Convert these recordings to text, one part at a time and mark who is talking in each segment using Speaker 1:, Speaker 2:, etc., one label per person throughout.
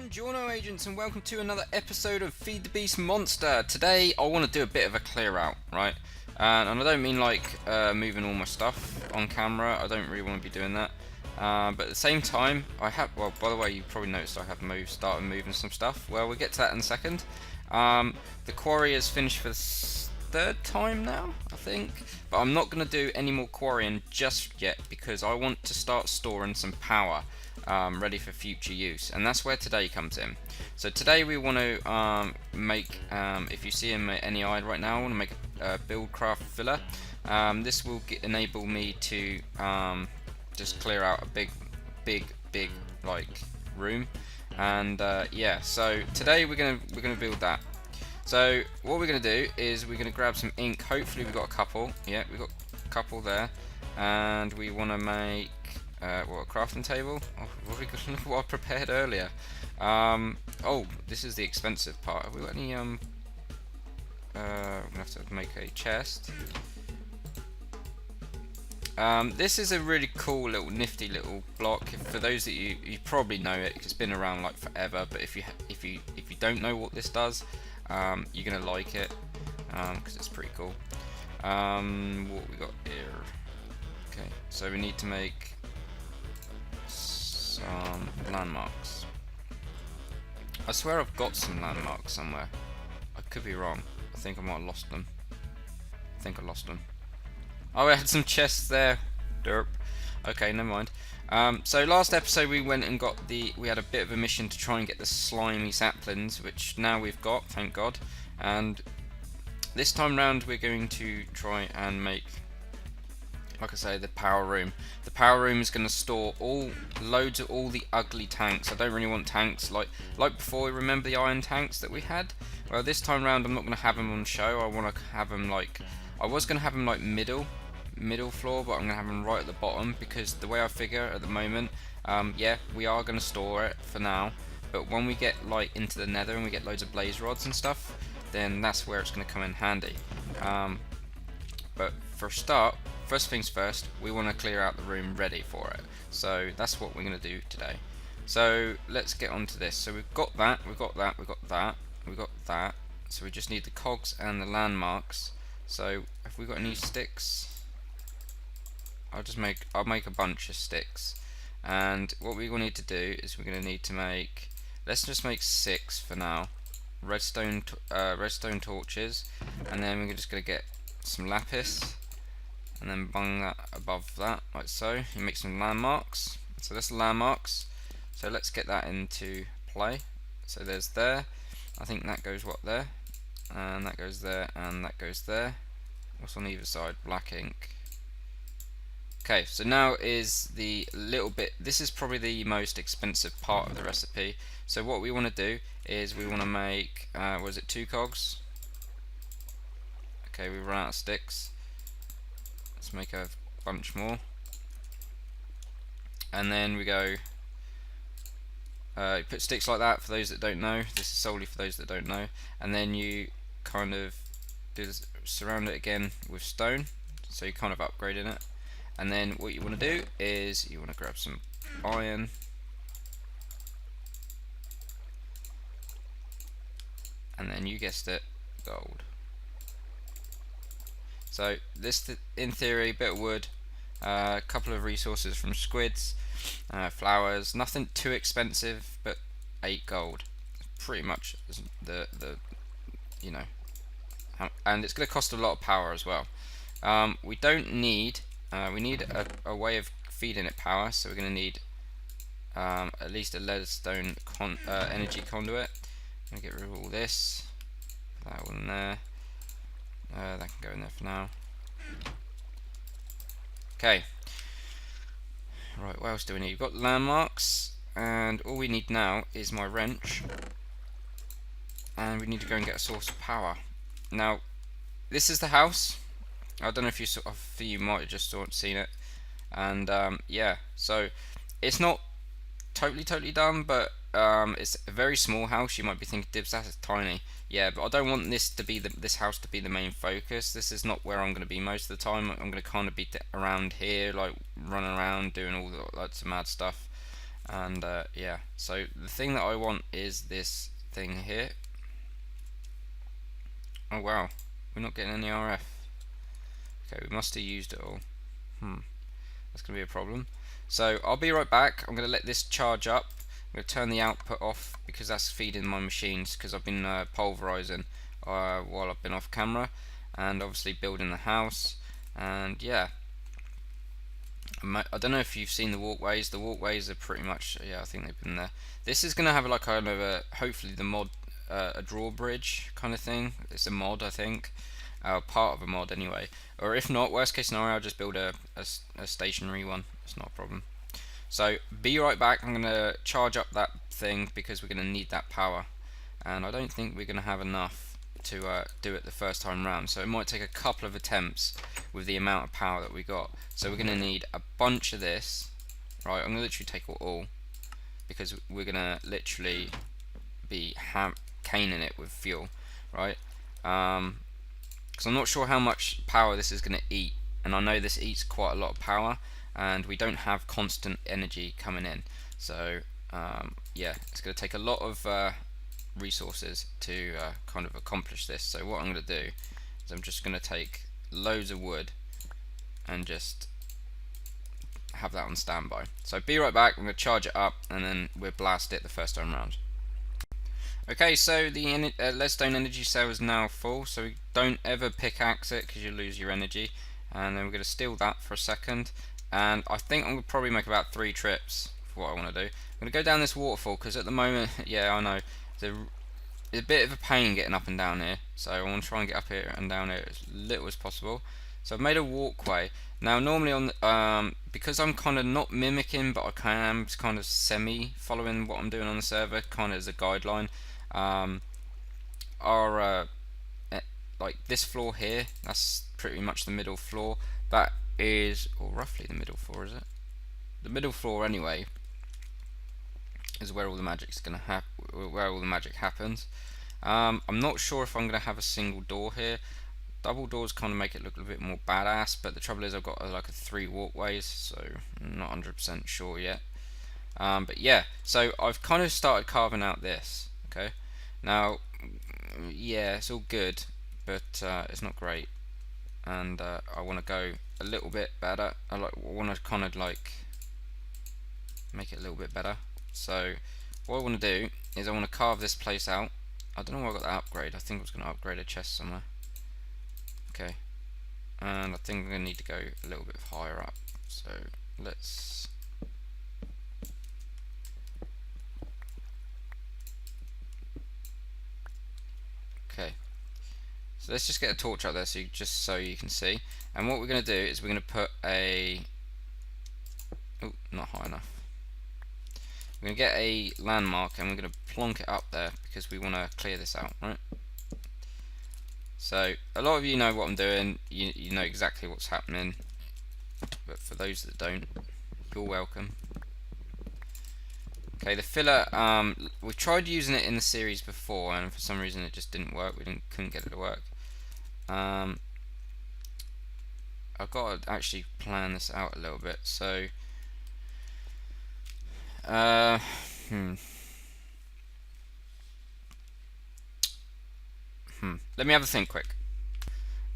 Speaker 1: Buongiorno agents, and welcome to another episode of Feed the Beast Monster. Today I want to do a bit of a clear out, right? And I don't mean like moving all my stuff on camera. I don't really want to be doing that. But at the same time, well, by the way, you probably noticed I have started moving some stuff. Well, we'll get to that in a second. The quarry is finished for the third time now, I think. But I'm not going to do any more quarrying just yet because I want to start storing some power. Ready for future use, and that's where today comes in. So today we want to make, if you see in any eye right now, I want to make a buildcraft filler. This will enable me to just clear out a big like room, and yeah. So today we're gonna build that. So what we're gonna do is we're gonna grab some ink. Hopefully we've got a couple. Yeah, we've got a couple there, and we want to make a crafting table. Oh, look what I prepared earlier. Oh, this is the expensive part. Have we got any? We're gonna have to make a chest. This is a really cool little nifty little block. For those that you probably know it, 'cause it's been around like forever. But if you don't know what this does, you're gonna like it because it's pretty cool. What we got here? Okay, so we need to make some landmarks. I swear I've got some landmarks somewhere. I could be wrong. I think I might have lost them. I think I lost them. Oh, I had some chests there. Derp. Okay, never mind. So last episode we went and got we had a bit of a mission to try and get the slimy saplings, which now we've got, thank God. And this time round we're going to try and make, like I say, the power room. The power room is going to store loads of all the ugly tanks. I don't really want tanks like before. Remember the iron tanks that we had? Well, this time round I'm not going to have them on show. I want to have them like, I was going to have them like middle floor, but I'm going to have them right at the bottom because the way I figure at the moment, yeah, we are going to store it for now. But when we get like into the nether and we get loads of blaze rods and stuff, then that's where it's going to come in handy. But for a start, first things first, we want to clear out the room ready for it. So that's what we're going to do today. So let's get on to this. So we've got that, we've got that, we've got that, we've got that. So we just need the cogs and the landmarks. So have we got any sticks? I'll make a bunch of sticks. And what we're going to need to do is we're going to need to make, let's just make 6 for now. Redstone torches, and then we're just going to get some lapis, and then bung that above that like so. You make some landmarks. So that's the landmarks. So let's get that into play. So there's there. I think that goes there, and that goes there, and that goes there. What's on either side? Black ink. Okay, so now is the little bit. This is probably the most expensive part of the recipe. So what we want to do is we want to make, was it 2 cogs? Okay, we run out of sticks. Let's make a bunch more. And then we go, you put sticks like that for those that don't know. This is solely for those that don't know. And then you kind of do this, surround it again with stone. So you're kind of upgrading it. And then what you want to do is you want to grab some iron. And then you guessed it, gold. So this, in theory, bit of wood, a couple of resources from squids, flowers, nothing too expensive, but 8 gold. Pretty much the you know, and it's going to cost a lot of power as well. We don't need, we need a way of feeding it power, so we're going to need at least a leadstone energy conduit. I'm going to get rid of all this, that one there, that can go in there for now. Okay, right, what else do we need? We've got landmarks, and all we need now is my wrench, and we need to go and get a source of power. Now, this is the house. I don't know if you might have just seen it, and yeah, so it's not totally done, but it's a very small house. You might be thinking, Dibs, that's tiny. Yeah, but I don't want this house to be the main focus. This is not where I'm going to be most of the time. I'm going to kind of be around here, like running around doing all the lots of mad stuff. And yeah, so the thing that I want is this thing here. Oh wow, we're not getting any RF. Okay, we must have used it all. That's going to be a problem. So I'll be right back. I'm going to let this charge up. I'm going to turn the output off because that's feeding my machines, because I've been pulverizing while I've been off camera, and obviously building the house. And yeah, I don't know if you've seen the walkways. The walkways are pretty much, yeah, I think they've been there. This is going to have like kind of a, hopefully the mod, a drawbridge kind of thing. It's a mod, I think. Part of a mod anyway. Or if not, worst case scenario, I'll just build a stationary one. It's not a problem. So be right back. I'm going to charge up that thing because we're going to need that power. And I don't think we're going to have enough to do it the first time round, so it might take a couple of attempts with the amount of power that we got. So we're going to need a bunch of this, right? I'm going to literally take all because we're going to literally be caning it with fuel, right? Because I'm not sure how much power this is going to eat, and I know this eats quite a lot of power, and we don't have constant energy coming in. So yeah, it's going to take a lot of resources to kind of accomplish this. So what I'm going to do is I'm just going to take loads of wood and just have that on standby. So be right back. I'm going to charge it up and then we'll blast it the first time round. Okay, so the leadstone energy cell is now full, so don't ever pickaxe it because you lose your energy. And then we're going to steal that for a second, and I think I'm going to probably make about 3 trips for what I want to do. I'm going to go down this waterfall because at the moment, yeah, I know it's a bit of a pain getting up and down here, so I want to try and get up here and down here as little as possible. So I've made a walkway. Now normally on the, because I'm kind of not mimicking, but I am kind of semi following what I'm doing on the server, kind of as a guideline. Like this floor here, that's pretty much the middle floor. That is, or roughly the middle floor, is it? The middle floor anyway is where all the magic's gonna where all the magic happens. I'm not sure if I'm gonna have a single door here. Double doors kind of make it look a little bit more badass, but the trouble is I've got like 3 walkways, so I'm not 100% sure yet. But yeah, so I've kind of started carving out this. Okay, now yeah, it's all good, but it's not great, and I want to go a little bit better. I want to kind of like make it a little bit better. So what I want to do is I want to carve this place out. I don't know why I got that upgrade. I think I was going to upgrade a chest somewhere. Okay, and I think I'm going to need to go a little bit higher up. So let's okay. So let's just get a torch up there so you can see. And what we're going to do is we're going to put a not high enough. We're going to get a landmark and we're going to plonk it up there because we want to clear this out, right? So a lot of you know what I'm doing, you know exactly what's happening, but for those that don't, you're welcome. Okay, the filler, we tried using it in the series before and for some reason it just didn't work. Couldn't get it to work. I've got to actually plan this out a little bit. So let me have a think quick.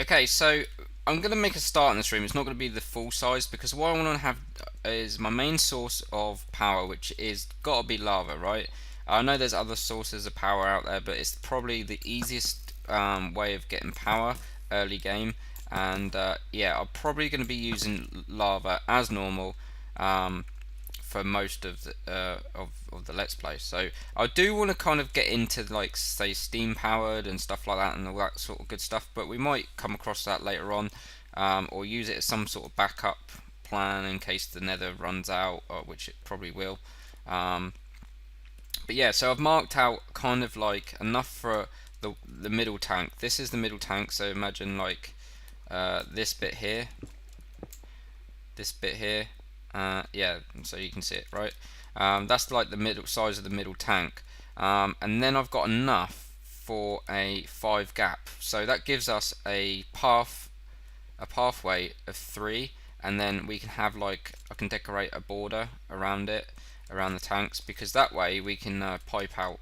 Speaker 1: Okay, so I'm going to make a start in this room. It's not going to be the full size because what I want to have is my main source of power, which is got to be lava, right? I know there's other sources of power out there, but it's probably the easiest way of getting power early game. And yeah, I'm probably going to be using lava as normal for most of the Let's Play. So I do want to kind of get into like say steam powered and stuff like that and all that sort of good stuff, but we might come across that later on, or use it as some sort of backup plan in case the nether runs out, which it probably will. But yeah, so I've marked out kind of like enough for the middle tank. This is the middle tank, so imagine like this bit here, yeah, so you can see it, right? That's like the middle size of the middle tank, and then I've got enough for a 5 gap, so that gives us a pathway of 3, and then we can have like I can decorate a border around it, around the tanks, because that way we can pipe out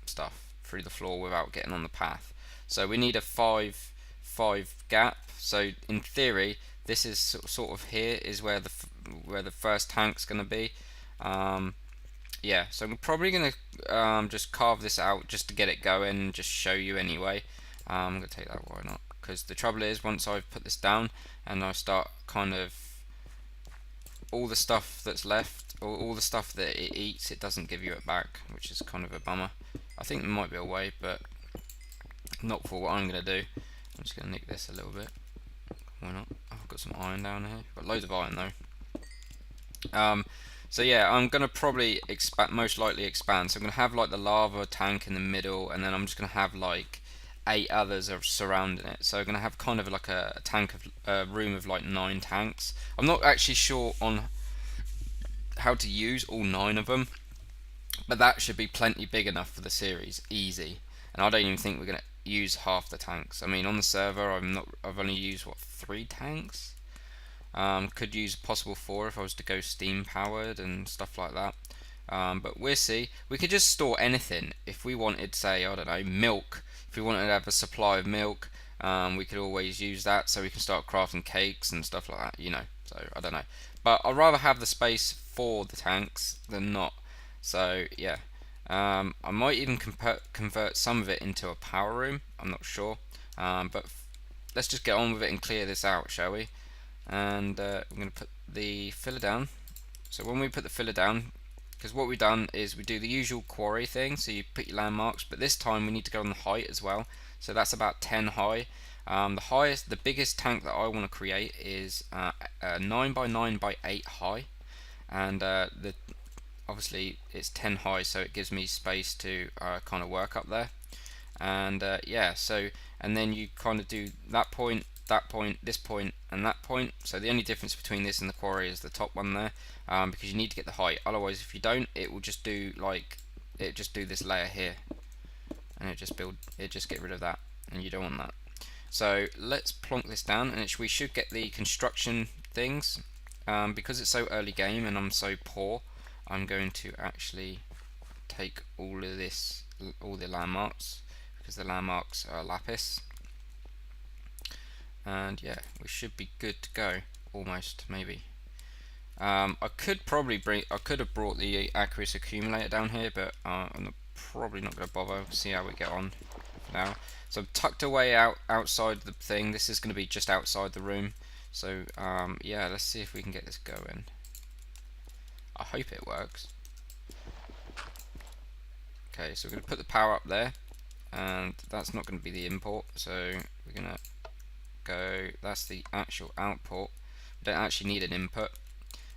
Speaker 1: stuff through the floor without getting on the path. So we need a 5 gap. So in theory, this is sort of here is where the first tank's going to be. Yeah, so I'm probably going to just carve this out just to get it going and just show you anyway. I'm going to take that, why not? Because the trouble is, once I've put this down and I start kind of all the stuff that's left, or all the stuff that it eats, it doesn't give you it back, which is kind of a bummer. I think there might be a way, but not for what I'm going to do. I'm just going to nick this a little bit. Why not? Oh, I've got some iron down here. Got loads of iron though. So yeah, I'm going to probably most likely expand. So I'm going to have like the lava tank in the middle, and then I'm just going to have like 8 others are surrounding it. So I'm going to have kind of like a room of like 9 tanks. I'm not actually sure on how to use all 9 of them, but that should be plenty big enough for the series, easy. And I don't even think we're going to use half the tanks. I mean, on the server, I've only used what, 3 tanks. Could use a possible 4 if I was to go steam powered and stuff like that. But we'll see. We could just store anything if we wanted, say, I don't know, milk. If we wanted to have a supply of milk, we could always use that, so we can start crafting cakes and stuff like that, you know. So I don't know, but I'd rather have the space for the tanks than not. So yeah, I might even convert some of it into a power room. I'm not sure, but let's just get on with it and clear this out, shall we? And we're going to put the filler down. So when we put the filler down, because what we've done is we do the usual quarry thing, so you put your landmarks, but this time we need to go on the height as well. So that's about 10 high. The biggest tank that I want to create is 9 by 9 by 8 high, and obviously it's 10 high, so it gives me space to kind of work up there. And yeah, so and then you kind of do that point, this point, and that point. So the only difference between this and the quarry is the top one there, because you need to get the height. Otherwise, if you don't, it will just do this layer here, and it just get rid of that, and you don't want that. So let's plonk this down, and we should get the construction things. Because it's so early game and I'm so poor, I'm going to actually take all the landmarks, because the landmarks are lapis. And yeah, we should be good to go, almost, maybe. I could have brought the aqueous accumulator down here, but I'm probably not going to bother. See how we get on for now. So I'm tucked away outside the thing. This is going to be just outside the room. So yeah, let's see if we can get this going. I hope it works. Okay, so we're going to put the power up there, and that's not going to be the import. So we're going to go, that's the actual output. We don't actually need an input.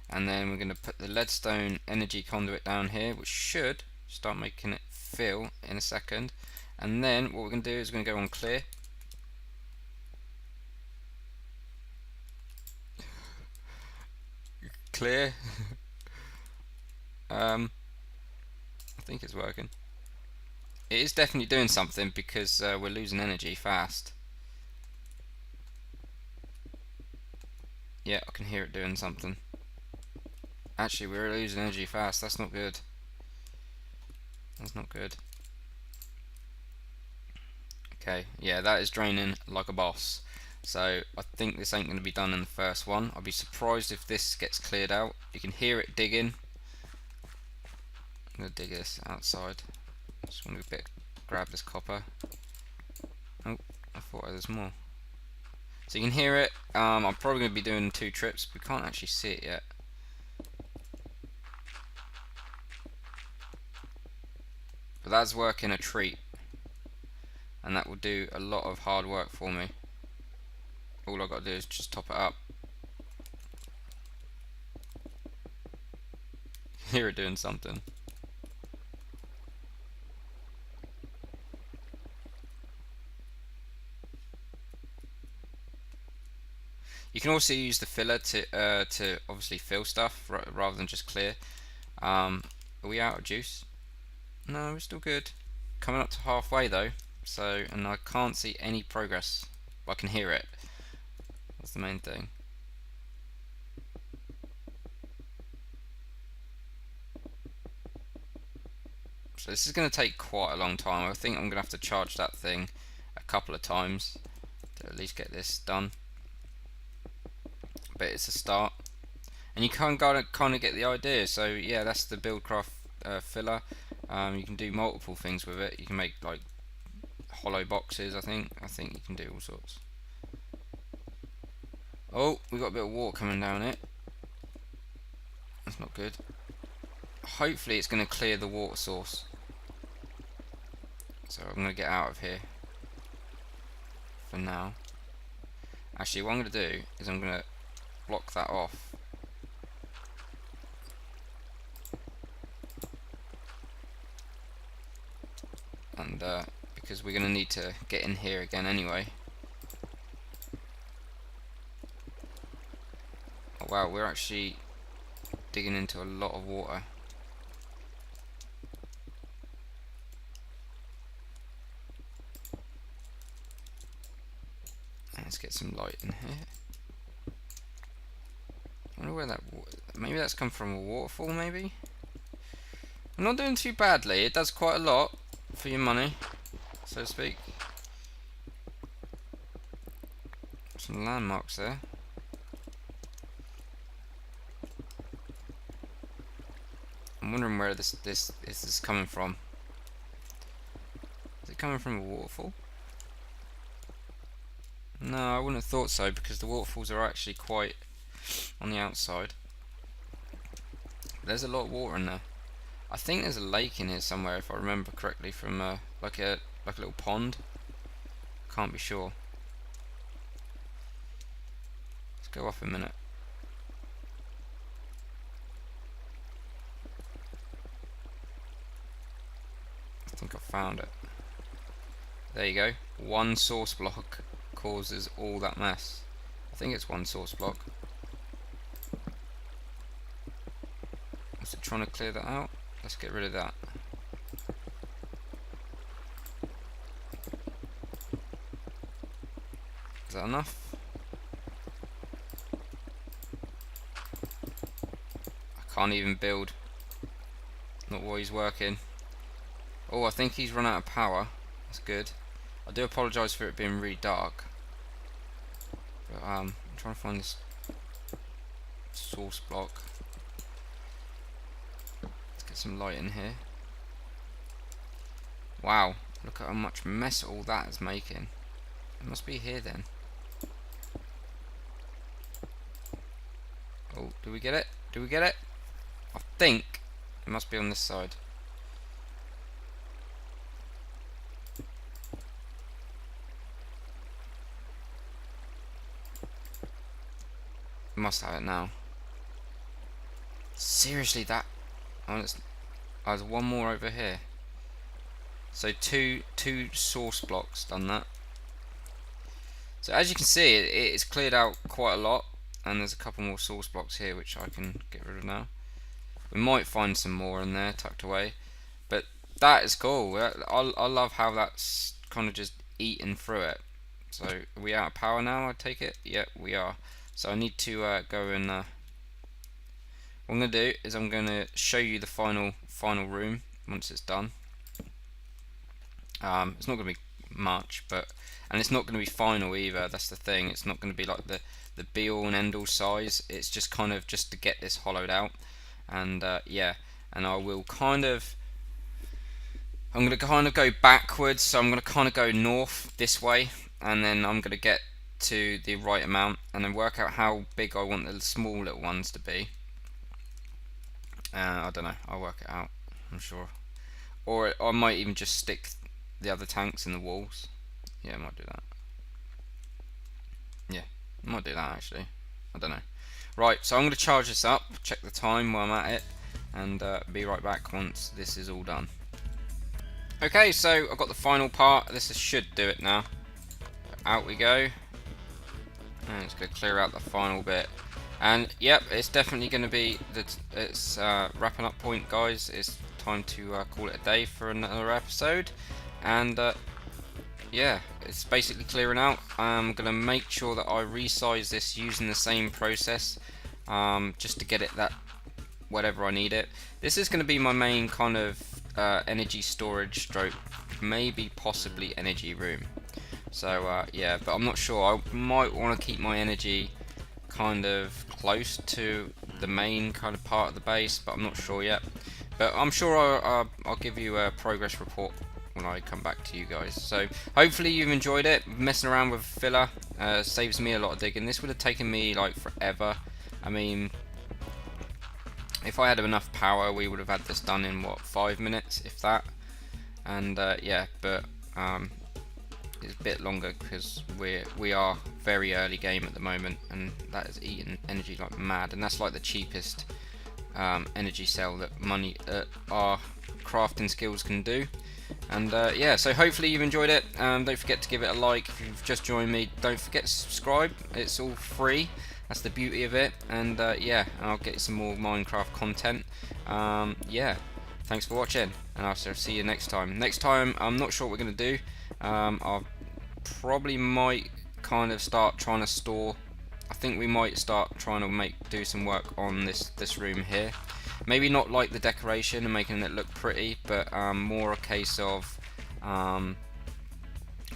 Speaker 1: And then we're going to put the leadstone energy conduit down here, which should start making it fill in a second. And then what we're going to do is we're going to go on clear. Clear. I think it's working. It is definitely doing something, because we're losing energy fast. Yeah, I can hear it doing something. Actually, we're losing energy fast. That's not good. That's not good. Okay, yeah, that is draining like a boss. So I think this ain't going to be done in the first one. I'll be surprised if this gets cleared out. You can hear it digging. I'm going to dig this outside. Just want to grab this copper. Oh, I thought there was more. So you can hear it. I'm probably going to be doing 2 trips. We can't actually see it yet. But that's working a treat, and that will do a lot of hard work for me. All I've got to do is just top it up. Hear it doing something. You can also use the filler to obviously fill stuff rather than just clear. Are we out of juice? No, we're still good. Coming up to halfway though, so, and I can't see any progress. I can hear it. That's the main thing. So this is going to take quite a long time. I think I'm going to have to charge that thing a couple of times to at least get this done. But it's a start. And you can kind of get the idea. So yeah, that's the Buildcraft filler. You can do multiple things with it. You can make like hollow boxes. I think you can do all sorts. Oh, we got a bit of water coming down it. That's not good. Hopefully it's going to clear the water source. So I'm going to get out of here for now. Actually, what I'm going to do is I'm going to block that off. And because we're going to need to get in here again anyway. Oh wow, we're actually digging into a lot of water. Let's get some light in here. I wonder where that maybe that's come from a waterfall. Maybe I'm not doing too badly. It does quite a lot for your money, so to speak. Some landmarks there. I'm wondering where this is coming from. Is it coming from a waterfall? No, I wouldn't have thought so, because the waterfalls are actually quite on the outside. But there's a lot of water in there. I think there's a lake in here somewhere, if I remember correctly, from like a little pond. Can't be sure. Let's go off a minute. I think I found it. There you go. One source block causes all that mess. I think it's one source block. Is it trying to clear that out? Let's get rid of that. Is that enough? I can't even build. Not while he's working. Oh, I think he's run out of power. That's good. I do apologise for it being really dark. But I'm trying to find this source block. Let's get some light in here. Wow, look at how much mess all that is making. It must be here then. Oh, do we get it? Do we get it? I think it must be on this side. Must have it now. Seriously, that there's one more over here. So two source blocks done that. So as you can see, it's cleared out quite a lot, and there's a couple more source blocks here which I can get rid of now. We might find some more in there tucked away, but that is cool. I love how that's kind of just eaten through it. So are we out of power now, I take it? Yep, we are. So I need to go and what I'm going to do is I'm going to show you the final room once it's done. It's not going to be much, and it's not going to be final either. That's the thing. It's not going to be like the be all and end all size. It's just kind of just to get this hollowed out, and yeah. And I will I'm going to kind of go backwards. So I'm going to kind of go north this way, and then I'm going to get to the right amount, and then work out how big I want the small little ones to be. I don't know. I'll work it out. I'm sure. Or I might even just stick the other tanks in the walls. Yeah, I might do that. Yeah, I might do that actually. I don't know. Right, so I'm going to charge this up, check the time while I'm at it, and be right back once this is all done. Okay, so I've got the final part. This should do it now. Out we go. And it's going to clear out the final bit. And yep, it's definitely going to be it's wrapping up point, guys. It's time to call it a day for another episode. And yeah, it's basically clearing out. I'm going to make sure that I resize this using the same process, just to get it that whatever I need it. This is going to be my main kind of energy storage stroke, maybe possibly energy room. So yeah, but I'm not sure. I might want to keep my energy kind of close to the main kind of part of the base, but I'm not sure yet. But I'm sure I'll give you a progress report when I come back to you guys. So hopefully you've enjoyed it. Messing around with filler saves me a lot of digging. This would have taken me like forever. I mean, if I had enough power, we would have had this done in what, 5 minutes, if that. And yeah, but it's a bit longer because we are very early game at the moment, and that is eating energy like mad. And that's like the cheapest energy cell that our crafting skills can do. And yeah, so hopefully you've enjoyed it. Don't forget to give it a like. If you've just joined me, don't forget to subscribe. It's all free. That's the beauty of it. And yeah, I'll get some more Minecraft content. Yeah, thanks for watching, and I'll see you next time. Next time, I'm not sure what we're going to do. I probably might kind of start trying to store. I think we might start trying to do some work on this room here. Maybe not like the decoration and making it look pretty, but more a case of there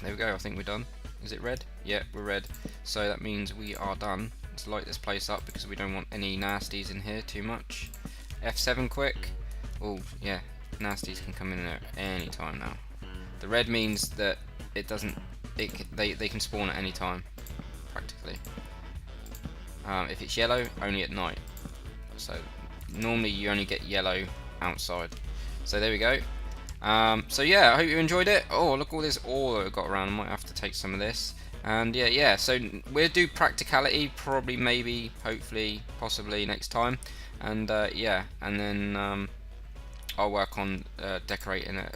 Speaker 1: we go. I think we're done. Is it red? Yeah, we're red. So that means we are done. Let's light this place up because we don't want any nasties in here too much. F7 quick. Oh yeah, nasties can come in there any time now. The red means that it doesn't. They can spawn at any time, practically. If it's yellow, only at night. So normally you only get yellow outside. So there we go. So yeah, I hope you enjoyed it. Oh, look all this ore that I've got around. I might have to take some of this. And yeah. So we'll do practicality, probably, maybe, hopefully, possibly next time. And yeah, and then I'll work on decorating it,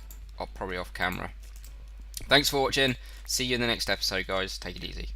Speaker 1: probably off camera. Thanks for watching. See you in the next episode, guys. Take it easy.